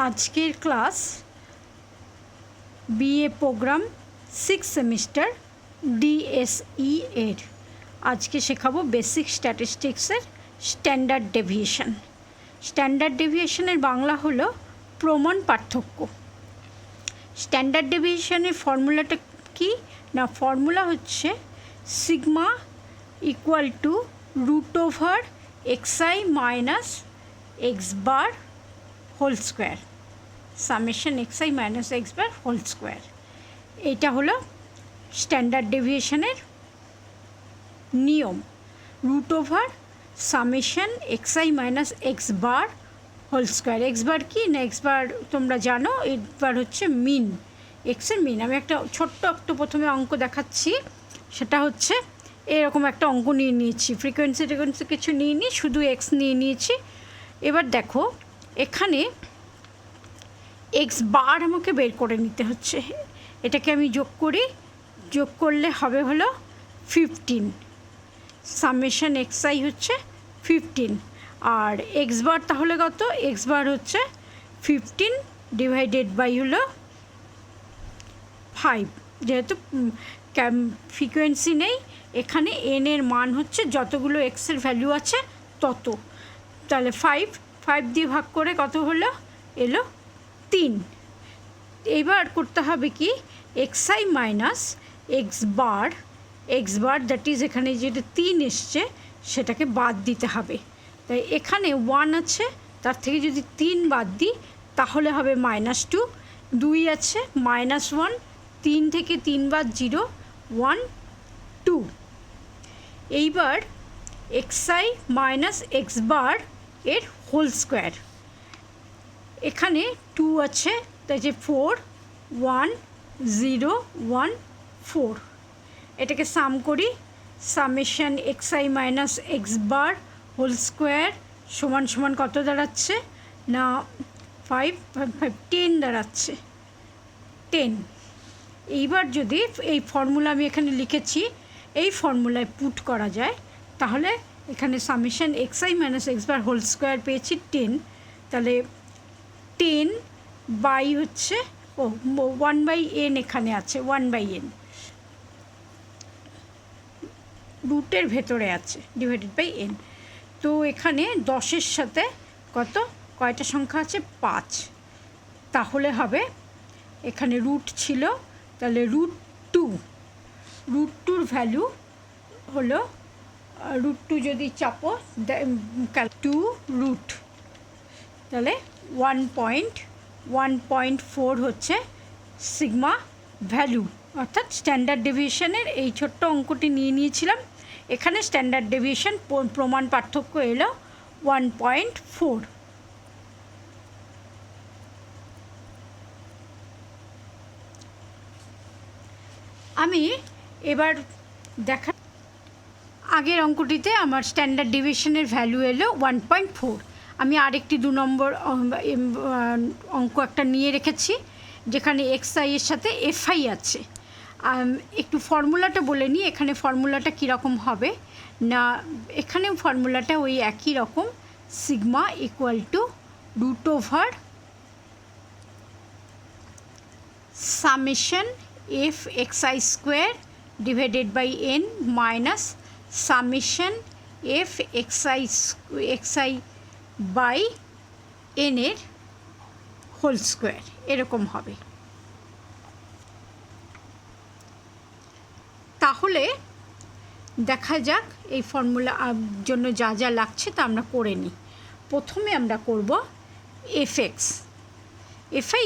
আজকের class BA program 6 semester DSE এর আজকে শেখাবো বেসিক স্ট্যাটিস্টিক্সের স্ট্যান্ডার্ড ডেভিয়েশন। স্ট্যান্ডার্ড ডেভিয়েশনের বাংলা হলো প্রমাণ পার্থক্য। স্ট্যান্ডার্ড ডেভিয়েশনের ফর্মুলাটা কি না, ফর্মুলা হচ্ছে sigma equal to √over xi minus x bar whole square, summation xi minus x bar whole square. এইটা হলো স্ট্যান্ডার্ড ডেভিয়েশনের নিয়ম। √Over summation xi minus x bar whole square. X bar কি না, এক্স বার তোমরা জানো, x bar হচ্ছে মিন, এক্সের মিন। আমি একটা ছোট্ট একটু প্রথমে অঙ্ক দেখাচ্ছি, সেটা হচ্ছে এরকম একটা অঙ্ক নিয়ে নিয়েছি, ফ্রিকোয়েন্সি কিছু নিয়ে নিই, শুধু এক্স নিয়ে নিয়েছি। এবার দেখো এখানে এক্স বার আমাকে বের করে নিতে হচ্ছে, এটাকে আমি যোগ করি, যোগ করলে হবে হলো 15, সামেশন xi হচ্ছে 15, আর এক্স বার তাহলে কত, এক্স বার হচ্ছে 15 ডিভাইডেড বাই হলো 5, যেহেতু ফ্রিকোয়েন্সি নেই এখানে, এন এর মান হচ্ছে যতগুলো এক্সের ভ্যালু আছে তত, তাহলে 5 দিয়ে ভাগ করে কত হলো, এলো 3। এবার করতে হবে কি, xi minus x bar that is এখানে যেটা 3 এসছে সেটাকে বাদ দিতে হবে। তাই এখানে 1 আছে, তার থেকে যদি 3 বাদ দিই তাহলে হবে -2, 2 আছে -1, 3 থেকে 3 বাদ 0, 1 2। এইবার xi মাইনাস এক্স বার এর হোল স্কোয়ার, এখানে 2 আছে, তাই যে 4 1 0 1 4, এটাকে সাম করি, summation xi minus x bar whole square সমান সমান কত দাঁড়াচ্ছে না 10 দাঁড়াচ্ছে 10। এইবার যদি এই ফর্মুলা আমি এখানে লিখেছি, এই ফর্মুলায় পুট করা যায় তাহলে এখানে summation xi minus x bar whole square পেয়েছি 10, তাহলে 10 বাই হচ্ছে 1/n এখানে আছে, 1/n রুটের ভেতরে আছে, ডিভাইডেড বাই n। তো এখানে 10-এর সাথে কয়টা সংখ্যা আছে, 5, তাহলে হবে এখানে রুট ছিল, তাহলে √2 ভ্যালু হলো √2 যদি চাপো 2 রুট, তাহলে 1.4 হচ্ছে সিগমা ভ্যালু। অর্থাৎ স্ট্যান্ডার্ড ডেভিয়েশনের এই ছোট্ট অঙ্কটি নিয়ে নিয়েছিলাম, এখানে স্ট্যান্ডার্ড ডেভিয়েশন প্রমাণ পার্থক্য এলো 1.4। আমি এবার দেখা, আগের অঙ্কটিতে আমার স্ট্যান্ডার্ড ডেভিয়েশনের ভ্যালু এলো 1.4। আমি আরেকটি 2 নম্বর অঙ্ক একটা নিয়ে রেখেছি, যেখানে xi এর সাথে fi আছে। একটু ফর্মুলাটা বলে নিই, এখানে ফর্মুলাটা কীরকম হবে না, এখানেও ফর্মুলাটা ওই একই রকম, sigma equal to √over summation fxi square divided by n minus summation fxi by n এর হোল স্কোয়ার, এরকম হবে। তাহলে দেখা যাক এই ফর্মুলা জন্য যা যা লাগছে তা আমরা করে নিই। প্রথমে আমরা করব fi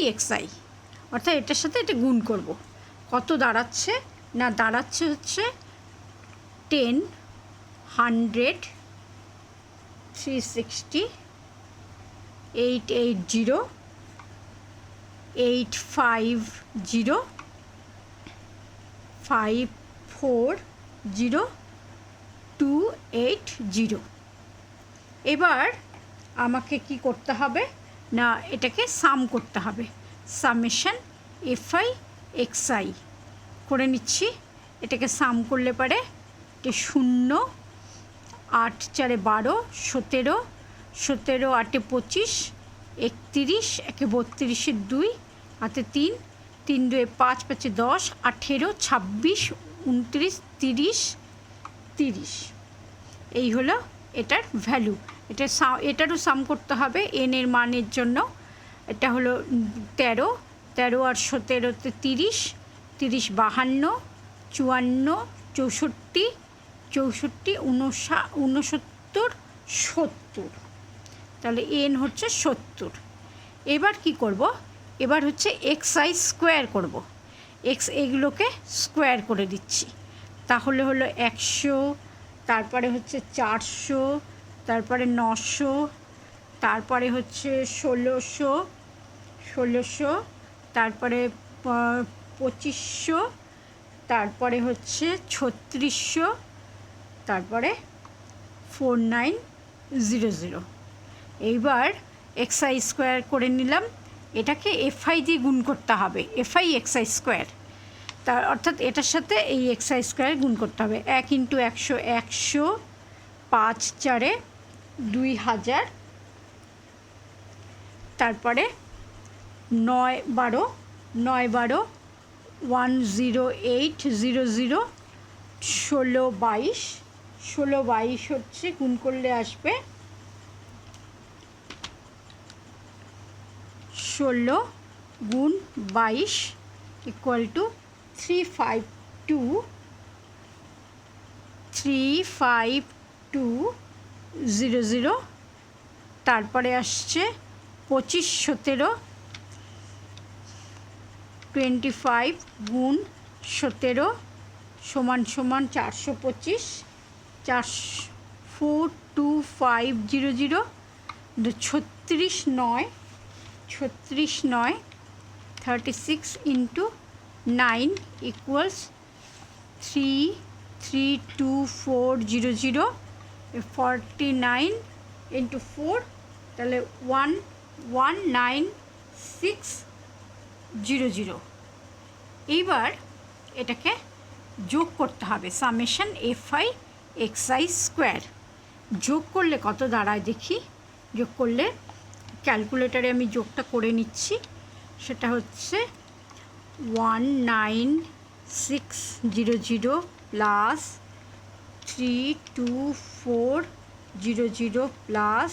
অর্থাৎ এটার সাথে এটা গুণ করব, কত দাঁড়াচ্ছে না, দাঁড়াচ্ছে হচ্ছে 10 100 360 880 850 540 280। এবার আমাকে কি করতে হবে না, এটাকে সাম করতে হবে, সামেশন fi xi করে নিচ্ছি। এটাকে সাম করলে পারে 0 8 4 12 17 17 8 25 31, একে 32, 2 হাতে 3, 3 2 5 5 10, 18, 26, 29, 30, 30। এই হলো এটার ভ্যালু। এটারও সাম করতে হবে n এর মানের জন্য। এটা হলো 13, 13 আর 17তে 30, 30 52, 54, 64, 64, 69, 70। তাহলে n হচ্ছে 70। এবার কি করব? এবার হচ্ছে xi স্কোয়ার করব। এগুলোকে স্কোয়ার করে দিচ্ছি। তাহলে হলো 100, তারপরে হচ্ছে 400, তারপরে 900, তারপরে হচ্ছে 1600, তারপরে 2500, তারপরে হচ্ছে 3600, তারপরে 4900। এইবার xi স্কোয়ার করে নিলাম। এটাকে fi দিয়ে গুণ করতে হবে, fi xi স্কোয়ার। তার অর্থাৎ এটার সাথে এই xi স্কোয়ার গুণ করতে হবে। 1 × 100 100, 5 4 2000, তারপরে 9 12 9 12 10800, 16 22, 16 22 হচ্ছে গুণ করলে আসবে 16 × 22 = 35200। তারপরে আসছে 25 17, 25 × 17 = 425, 42500, 36 9, 36 × 9 = 332,400, 49 × 4, তাহলে 119,600। এইবার এটাকে যোগ করতে হবে, সামেশন fi xi স্কোয়ার। যোগ করলে কত দাঁড়ায় দেখি। যোগ করলে ক্যালকুলেটারে আমি যোগটা করে নিচ্ছি। সেটা হচ্ছে 19600 plus 32400 plus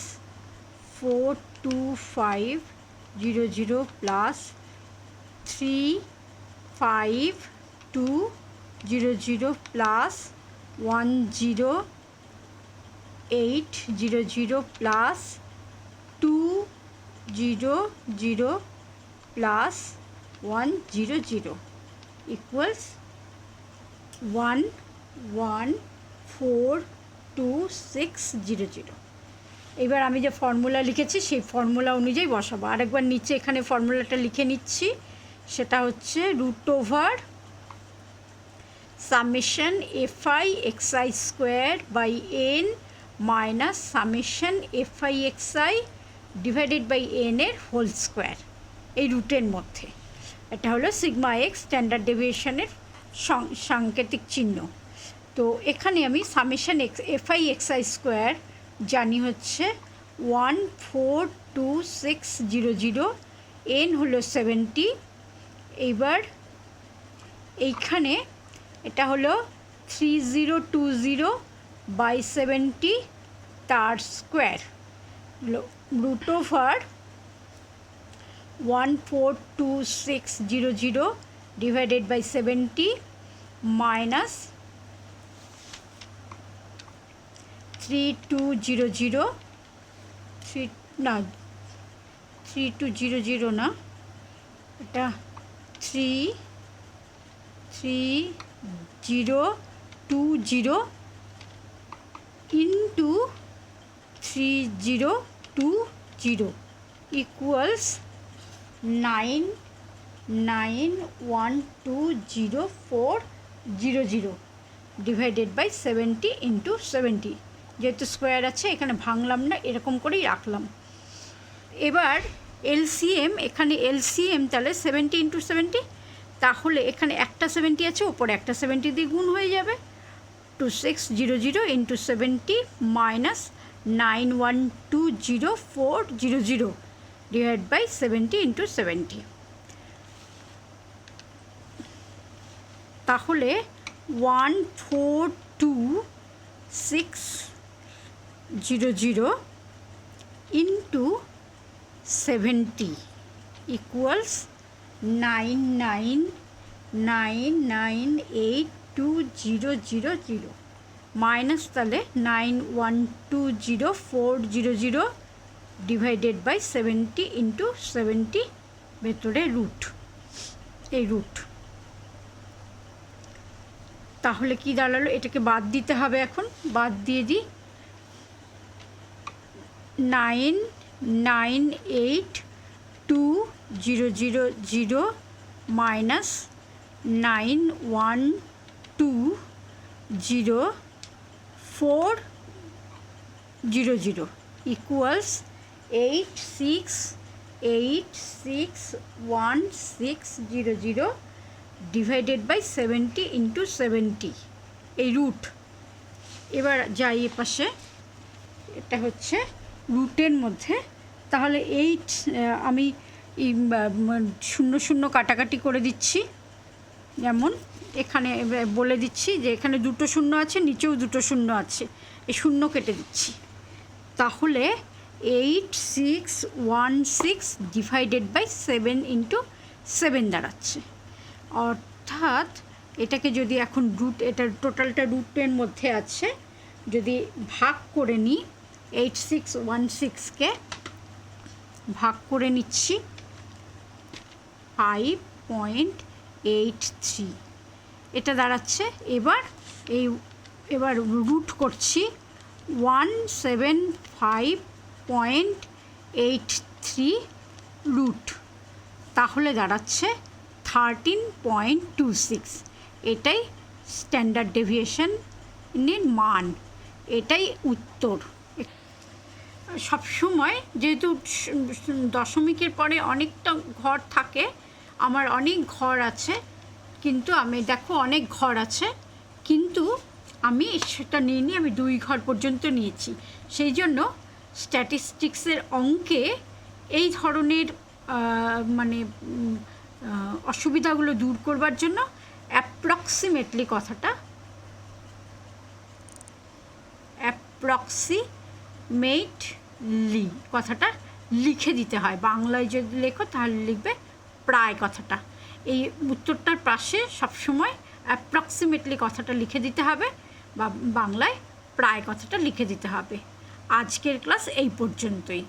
42500 plus 35200 plus 10800 plus 200 plus 100 equals 1142600। এবার আমি যে ফর্মুলা লিখেছি সেই ফর্মুলা অনুযায়ী বসাবো। আরেকবার নিচে এখানে ফর্মুলাটা লিখে নিচ্ছি। সেটা হচ্ছে √, summation fi xi square by n minus summation fi xi divided by n এর হোল স্কোয়ার, এই রুটের মধ্যে। এটা হলো সিগমা এক্স স্ট্যান্ডার্ড ডেভিয়েশনের সাংকেতিক চিহ্ন। তো এখানে আমি সামেশন fi xi স্কোয়ার জানি হচ্ছে 142,600, n হলো 70। এইবার এইখানে এটা হলো 3020/70 তার স্কোয়ার, √, 142,600 ডিভাইডেড বাই 70 মাইনাস 3200 না, এটা 3020 into 3020 equals 99120400 divided by 70 into 70। যেহেতু স্কোয়ার আছে এখানে ভাঙলাম না, এরকম করেই রাখলাম। এবার এলসিএম, এখানে এলসিএম তাহলে 70 ইন্টু 70, তাহলে এখানে একটা 70 আছে, ওপরে একটা 70 দিয়ে গুণ হয়ে যাবে। 2600 into 70 minus 9120,400 divide by 70 into 70। তাহলে 142,600 ইন্টু 70 ইকুয়ালস 99,998,2000 মাইনাস তাহলে 9120,400 ডিভাইডেড বাই 70 ইন্টু 70 ভেতরে রুট, এই রুট। তাহলে কি দাঁড়ালো, এটাকে বাদ দিতে হবে, এখন বাদ দিয়ে দিই। 998,200 minus 9120,400 equals 86,86,1600 divided by 70 into 70, এই রুট। এবার যাই এ পাশে, এটা হচ্ছে রুটের মধ্যে। তাহলে আমি 0 কাটাকাটি করে দিচ্ছি। যেমন এখানে বলে দিচ্ছি যে এখানে 2 শূন্য আছে, নিচেও 2 শূন্য আছে, এই 0 কেটে দিচ্ছি। তাহলে 8616 ডিভাইডেড বাই 7 ইন্টু 7 দাঁড়াচ্ছে। অর্থাৎ এটাকে যদি এখন এটার টোটালটা রুটের মধ্যে আছে, যদি ভাগ করে নিই, 8616কে ভাগ করে নিচ্ছি 5.83, এটা দাঁড়াচ্ছে। এবার রুট করছি 175.83 রুট, তাহলে দাঁড়াচ্ছে 13.26। এটাই স্ট্যান্ডার্ড ডেভিয়েশনের মান, এটাই উত্তর। সবসময় যেহেতু দশমিকের পরে অনেকটা ঘর থাকে, আমার অনেক ঘর আছে, কিন্তু আমি দেখো অনেক ঘর আছে, কিন্তু আমি সেটা নিইনি, আমি 2 ঘর পর্যন্ত নিয়েছি। সেই জন্য স্ট্যাটিস্টিক্সের অঙ্কে এই ধরনের মানে অসুবিধাগুলো দূর করবার জন্য অ্যাপ্রক্সিমেটলি কথাটা লিখে দিতে হয়। বাংলায় যদি লেখো তাহলে লিখবে প্রায় কথাটা। এই উত্তরটার পাশে সবসময় অ্যাপ্রক্সিমেটলি কথাটা লিখে দিতে হবে, বা বাংলায় প্রায় কথাটা লিখে দিতে হবে। আজকের ক্লাস এই পর্যন্তই।